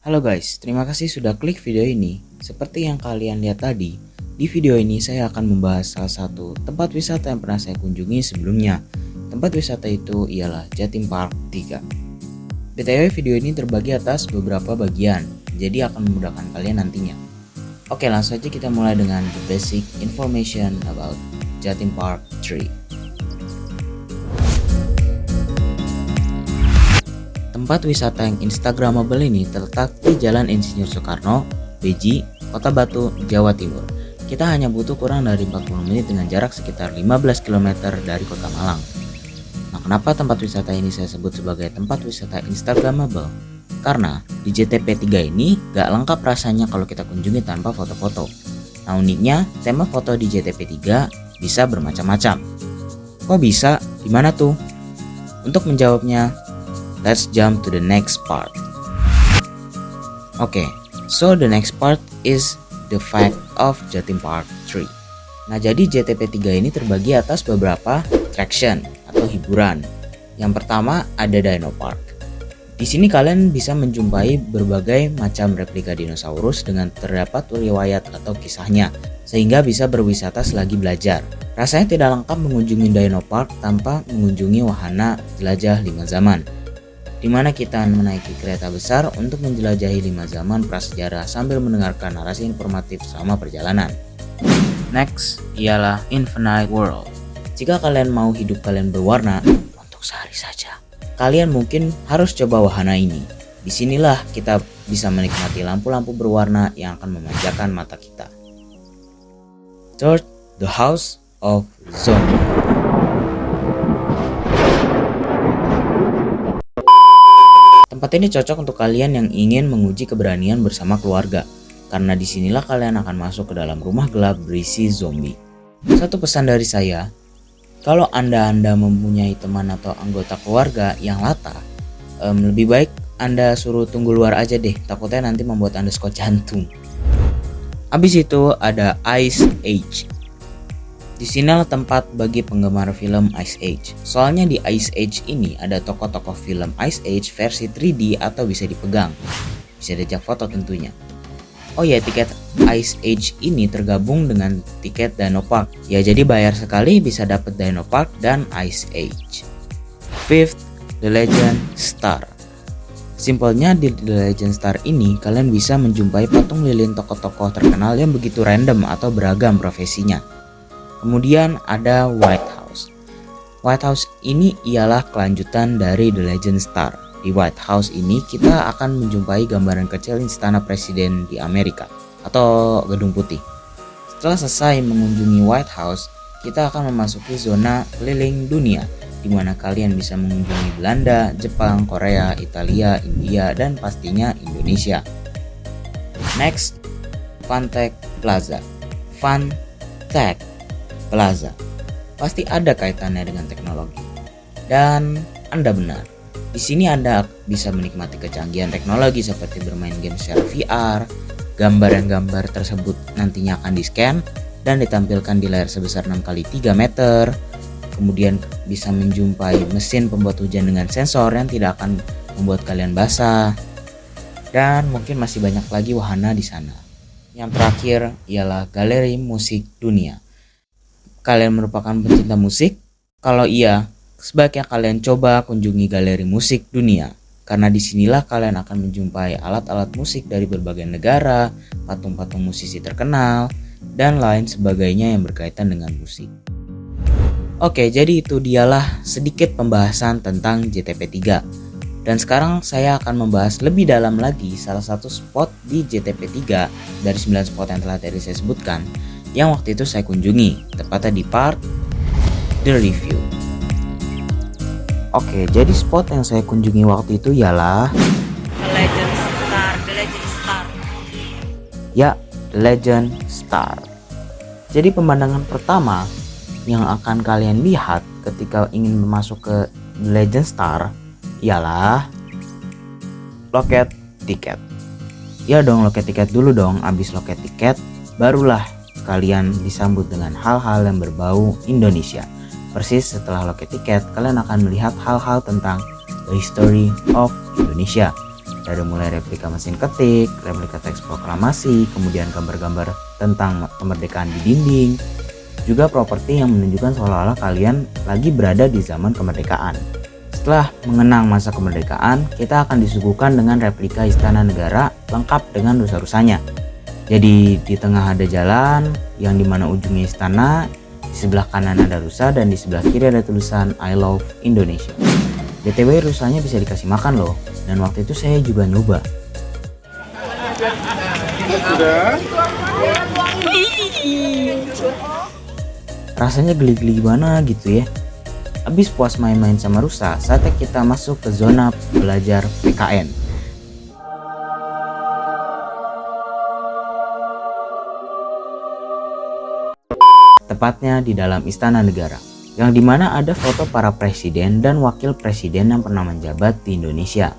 Halo guys, terima kasih sudah klik video ini. Seperti yang kalian lihat tadi, di video ini saya akan membahas salah satu tempat wisata yang pernah saya kunjungi sebelumnya. Tempat wisata itu ialah Jatim Park 3. BTW video ini terbagi atas beberapa bagian, jadi akan memudahkan kalian nantinya. Oke, langsung saja kita mulai dengan the basic information about Jatim Park 3. Tempat wisata yang instagramable ini terletak di Jalan Insinyur Soekarno, Beji, Kota Batu, Jawa Timur. Kita hanya butuh kurang dari 40 menit dengan jarak sekitar 15 km dari Kota Malang. Nah, kenapa tempat wisata ini saya sebut sebagai tempat wisata instagramable? Karena di JTP 3 ini gak lengkap rasanya kalau kita kunjungi tanpa foto-foto. Nah, uniknya tema foto di JTP 3 bisa bermacam-macam. Kok bisa? Gimana tuh? Untuk menjawabnya, let's jump to the next part. Okay, so the next part is the fact of Jatim Park 3. Nah, jadi JTP 3 ini terbagi atas beberapa attraction atau hiburan. Yang pertama ada Dino Park. Di sini kalian bisa menjumpai berbagai macam replika dinosaurus dengan terdapat riwayat atau kisahnya, sehingga bisa berwisata selagi belajar. Rasanya tidak lengkap mengunjungi Dino Park tanpa mengunjungi wahana jelajah 5 zaman, di mana kita menaiki kereta besar untuk menjelajahi 5 zaman prasejarah sambil mendengarkan narasi informatif selama perjalanan. Next ialah Infinite World. Jika kalian mau hidup kalian berwarna untuk sehari saja, kalian mungkin harus coba wahana ini. Disinilah kita bisa menikmati lampu-lampu berwarna yang akan memanjakan mata kita. Third, the House of Zombie. Tempat ini cocok untuk kalian yang ingin menguji keberanian bersama keluarga, karena disinilah kalian akan masuk ke dalam rumah gelap berisi zombie. Satu pesan dari saya, kalau Anda mempunyai teman atau anggota keluarga yang latah, lebih baik Anda suruh tunggu luar aja deh, takutnya nanti membuat Anda skot jantung. Habis itu ada Ice Age. Di sinilah tempat bagi penggemar film Ice Age. Soalnya di Ice Age ini ada tokoh-tokoh film Ice Age versi 3D atau bisa dipegang. Bisa diajak foto tentunya. Oh ya, tiket Ice Age ini tergabung dengan tiket Dino Park. Ya, jadi bayar sekali bisa dapat Dino Park dan Ice Age. Fifth, The Legend Star. Simpelnya di The Legend Star ini kalian bisa menjumpai patung lilin tokoh-tokoh terkenal yang begitu random atau beragam profesinya. Kemudian ada White House. White House ini ialah kelanjutan dari The Legend Star. Di White House ini kita akan menjumpai gambaran kecil istana presiden di Amerika atau Gedung Putih. Setelah selesai mengunjungi White House, kita akan memasuki zona keliling dunia, di mana kalian bisa mengunjungi Belanda, Jepang, Korea, Italia, India, dan pastinya Indonesia. Next, Funtech Plaza. Funtech Plaza pasti ada kaitannya dengan teknologi. Dan Anda benar. Di sini Anda bisa menikmati kecanggihan teknologi seperti bermain game secara VR. Gambar tersebut nantinya akan di-scan dan ditampilkan di layar sebesar 6x3 meter. Kemudian bisa menjumpai mesin pembuat hujan dengan sensor yang tidak akan membuat kalian basah. Dan mungkin masih banyak lagi wahana di sana. Yang terakhir ialah Galeri Musik Dunia. Kalian merupakan pencinta musik? Kalau iya, sebaiknya kalian coba kunjungi Galeri Musik Dunia, karena disinilah kalian akan menjumpai alat-alat musik dari berbagai negara, patung-patung musisi terkenal, dan lain sebagainya yang berkaitan dengan musik. Oke, jadi itu dialah sedikit pembahasan tentang JTP 3. Dan sekarang saya akan membahas lebih dalam lagi salah satu spot di JTP 3 dari 9 spot yang telah tadi saya sebutkan, yang waktu itu saya kunjungi, tepatnya di part The Review. Oke, jadi spot yang saya kunjungi waktu itu ialah The Legend Star. Ya, The Legend Star. Jadi pemandangan pertama yang akan kalian lihat ketika ingin masuk ke The Legend Star ialah loket tiket. Ya dong, loket tiket dulu dong. Abis loket tiket, barulah kalian disambut dengan hal-hal yang berbau Indonesia. Persis setelah loket tiket, kalian akan melihat hal-hal tentang the history of Indonesia. dari mulai replika mesin ketik, replika teks proklamasi, kemudian gambar-gambar tentang kemerdekaan di dinding, juga properti yang menunjukkan seolah-olah kalian lagi berada di zaman kemerdekaan. Setelah mengenang masa kemerdekaan, kita akan disuguhkan dengan replika istana negara lengkap dengan rusa-rusanya. Jadi di tengah ada jalan yang dimana ujungnya istana, di sebelah kanan ada rusa, dan di sebelah kiri ada tulisan I love Indonesia. BTW rusanya bisa dikasih makan loh, dan waktu itu saya juga nyoba. Rasanya geli-geli gimana gitu ya. Habis puas main-main sama rusa, saatnya kita masuk ke zona belajar PKN. Tepatnya di dalam istana negara, yang dimana ada foto para presiden dan wakil presiden yang pernah menjabat di Indonesia.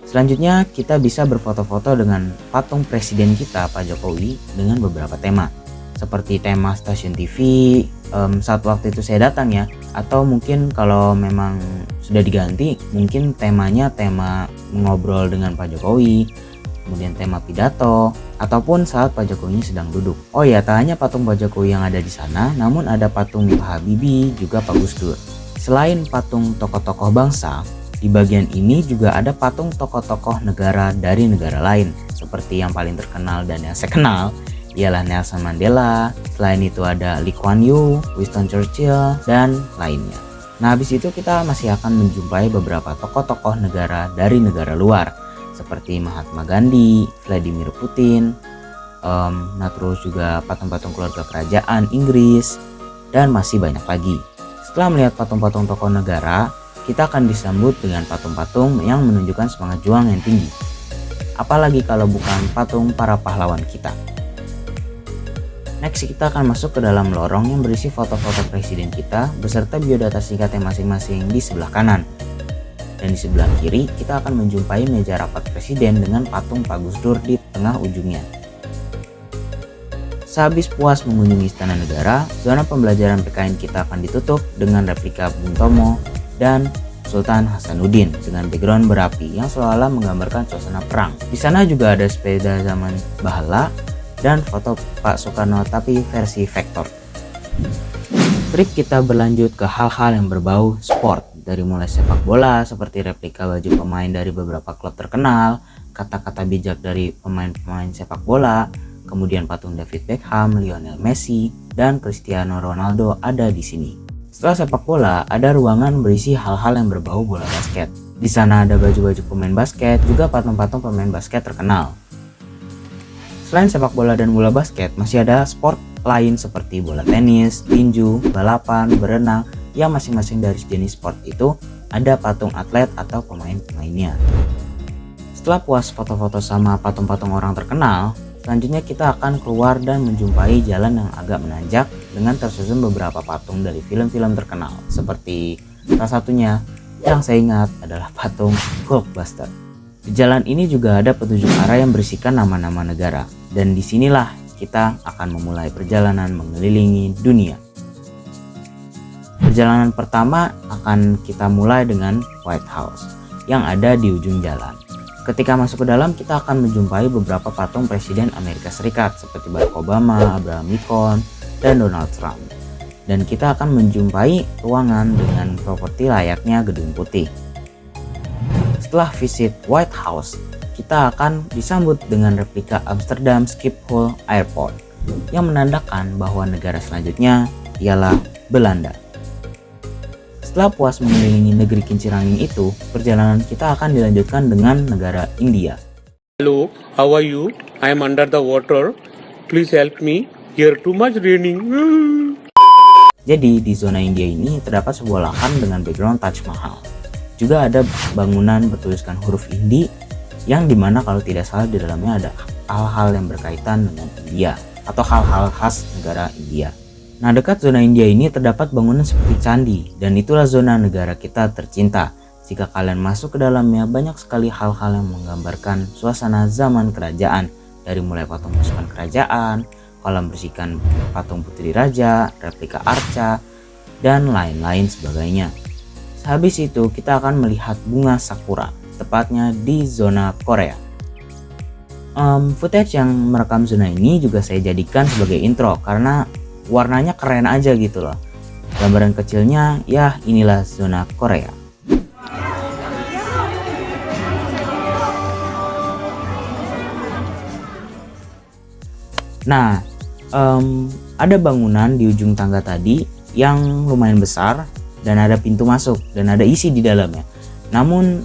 Selanjutnya kita bisa berfoto-foto dengan patung presiden kita, Pak Jokowi, dengan beberapa tema. Seperti tema stasiun TV saat waktu itu saya datang ya, atau mungkin kalau memang sudah diganti, mungkin temanya tema mengobrol dengan Pak Jokowi, kemudian tema pidato, ataupun saat Pak Jokowi sedang duduk. Oh ya, tak hanya patung Pak Jokowi yang ada di sana, namun ada patung Pak Habibie, juga Pak Gus Dur. Selain patung tokoh-tokoh bangsa, di bagian ini juga ada patung tokoh-tokoh negara dari negara lain, seperti yang paling terkenal dan yang saya kenal ialah Nelson Mandela. Selain itu ada Lee Kuan Yew, Winston Churchill, dan lainnya. Nah, habis itu kita masih akan menjumpai beberapa tokoh-tokoh negara dari negara luar, seperti Mahatma Gandhi, Vladimir Putin, terus juga patung-patung keluarga kerajaan Inggris, dan masih banyak lagi. Setelah melihat patung-patung tokoh negara, kita akan disambut dengan patung-patung yang menunjukkan semangat juang yang tinggi. Apalagi kalau bukan patung para pahlawan kita. Next, kita akan masuk ke dalam lorong yang berisi foto-foto presiden kita beserta biodata singkatnya masing-masing di sebelah kanan. Dan di sebelah kiri kita akan menjumpai meja rapat presiden dengan patung Pak Gus Dur di tengah ujungnya. Sehabis puas mengunjungi istana negara, zona pembelajaran PKN kita akan ditutup dengan replika Bung Tomo dan Sultan Hasanuddin dengan background berapi yang seolah-olah menggambarkan suasana perang. Di sana juga ada sepeda zaman Bahala dan foto Pak Soekarno tapi versi vektor. Trip kita berlanjut ke hal-hal yang berbau sport, dari mulai sepak bola seperti replika baju pemain dari beberapa klub terkenal, kata-kata bijak dari pemain-pemain sepak bola, kemudian patung David Beckham, Lionel Messi, dan Cristiano Ronaldo ada di sini. Setelah sepak bola, ada ruangan berisi hal-hal yang berbau bola basket. Di sana ada baju-baju pemain basket, juga patung-patung pemain basket terkenal. Selain sepak bola dan bola basket, masih ada sport lain seperti bola tenis, tinju, balapan, berenang, yang masing-masing dari jenis sport itu ada patung atlet atau pemain-pemainnya. Setelah puas foto-foto sama patung-patung orang terkenal, selanjutnya kita akan keluar dan menjumpai jalan yang agak menanjak dengan tersusun beberapa patung dari film-film terkenal, seperti salah satunya yang saya ingat adalah patung Hulkbuster. Di jalan ini juga ada petunjuk arah yang berisikan nama-nama negara, dan disinilah kita akan memulai perjalanan mengelilingi dunia. Perjalanan pertama akan kita mulai dengan White House yang ada di ujung jalan. Ketika masuk ke dalam, kita akan menjumpai beberapa patung Presiden Amerika Serikat seperti Barack Obama, Abraham Lincoln, dan Donald Trump. Dan kita akan menjumpai ruangan dengan properti layaknya Gedung Putih. Setelah visit White House, kita akan disambut dengan replika Amsterdam Schiphol Airport yang menandakan bahwa negara selanjutnya ialah Belanda. Setelah puas mengelilingi negeri kincir angin itu, perjalanan kita akan dilanjutkan dengan negara India. Hello, how are you? I am under the water. Please help me. Here too much raining. Jadi di zona India ini terdapat sebuah lahan dengan background Taj Mahal. Juga ada bangunan bertuliskan huruf Hindi yang dimana kalau tidak salah di dalamnya ada hal-hal yang berkaitan dengan India atau hal-hal khas negara India. Nah, dekat zona India ini terdapat bangunan seperti candi, dan itulah zona negara kita tercinta. Jika kalian masuk ke dalamnya, banyak sekali hal-hal yang menggambarkan suasana zaman kerajaan, dari mulai patung pasukan kerajaan, kolam bersihkan patung putri raja, replika arca, dan lain-lain sebagainya. Habis itu kita akan melihat bunga sakura tepatnya di zona Korea. Footage yang merekam zona ini juga saya jadikan sebagai intro karena warnanya keren aja gitu loh. Gambaran kecilnya ya inilah zona Korea. Nah, ada bangunan di ujung tangga tadi yang lumayan besar dan ada pintu masuk dan ada isi di dalamnya. Namun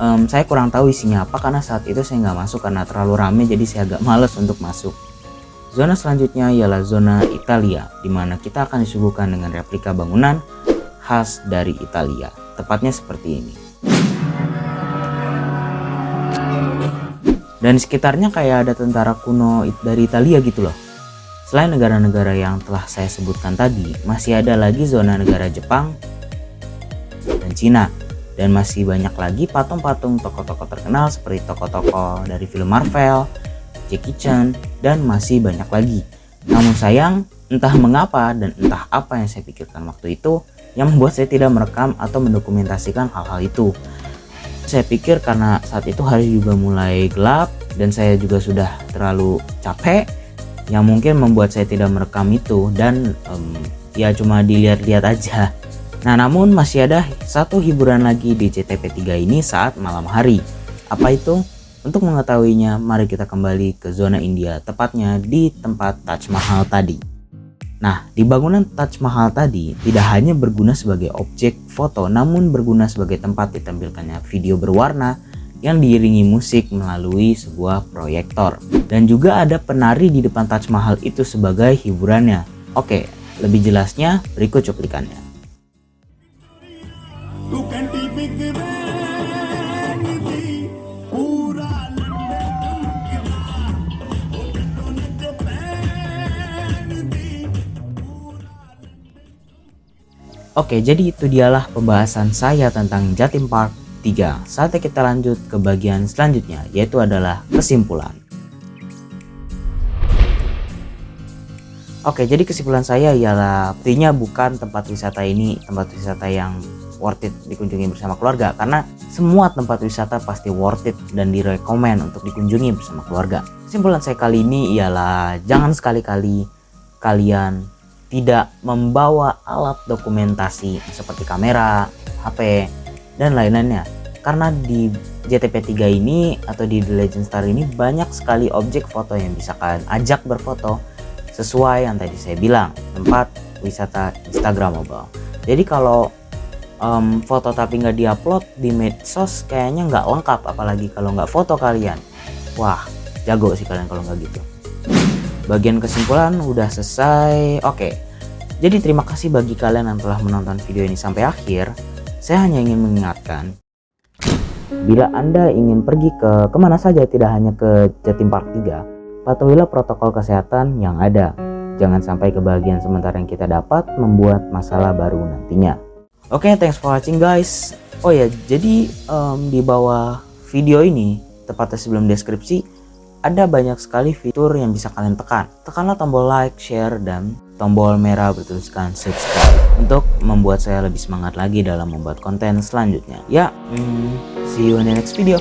saya kurang tahu isinya apa karena saat itu saya nggak masuk karena terlalu rame, jadi saya agak males untuk masuk. Zona selanjutnya ialah zona Italia, di mana kita akan disuguhkan dengan replika bangunan khas dari Italia. Tepatnya seperti ini. Dan di sekitarnya kayak ada tentara kuno dari Italia gitu loh. Selain negara-negara yang telah saya sebutkan tadi, masih ada lagi zona negara Jepang dan Cina. Dan masih banyak lagi patung-patung tokoh-tokoh terkenal seperti tokoh-tokoh dari film Marvel, Jackie Chan, dan masih banyak lagi. Namun sayang, entah mengapa dan entah apa yang saya pikirkan waktu itu yang membuat saya tidak merekam atau mendokumentasikan hal-hal itu. Saya pikir karena saat itu hari juga mulai gelap dan saya juga sudah terlalu capek, yang mungkin membuat saya tidak merekam itu dan ya cuma dilihat-lihat aja. Nah, namun masih ada satu hiburan lagi di JTP3 ini saat malam hari. Apa itu? Untuk mengetahuinya, mari kita kembali ke zona India, tepatnya di tempat Taj Mahal tadi. Nah, di bangunan Taj Mahal tadi tidak hanya berguna sebagai objek foto, namun berguna sebagai tempat ditampilkannya video berwarna yang diiringi musik melalui sebuah proyektor. Dan juga ada penari di depan Taj Mahal itu sebagai hiburannya. Oke, lebih jelasnya berikut cuplikannya. Oke, jadi itu dialah pembahasan saya tentang Jatim Park 3. Saatnya kita lanjut ke bagian selanjutnya, yaitu adalah kesimpulan. Oke, jadi kesimpulan saya ialah artinya bukan tempat wisata ini tempat wisata yang worth it dikunjungi bersama keluarga, karena semua tempat wisata pasti worth it dan direkomend untuk dikunjungi bersama keluarga. Kesimpulan saya kali ini ialah jangan sekali-kali kalian tidak membawa alat dokumentasi seperti kamera, HP, dan lain-lainnya. Karena di JTP3 ini atau di The Legend Star ini banyak sekali objek foto yang bisa kalian ajak berfoto sesuai yang tadi saya bilang, tempat wisata Instagramable. Jadi kalau foto tapi nggak diupload di medsos kayaknya nggak lengkap, apalagi kalau nggak foto kalian. Wah, jago sih kalian kalau nggak gitu. Bagian kesimpulan udah selesai. Oke, jadi terima kasih bagi kalian yang telah menonton video ini sampai akhir. Saya hanya ingin mengingatkan, bila Anda ingin pergi ke kemana saja, tidak hanya ke Jatim Park 3, patuhilah protokol kesehatan yang ada. Jangan sampai kebahagiaan sementara yang kita dapat membuat masalah baru nantinya. Oke, thanks for watching guys. Oh ya, jadi di bawah video ini, tepatnya sebelum deskripsi, ada banyak sekali fitur yang bisa kalian tekan. Tekanlah tombol like, share, dan tombol merah bertuliskan subscribe untuk membuat saya lebih semangat lagi dalam membuat konten selanjutnya. Ya, see you in the next video.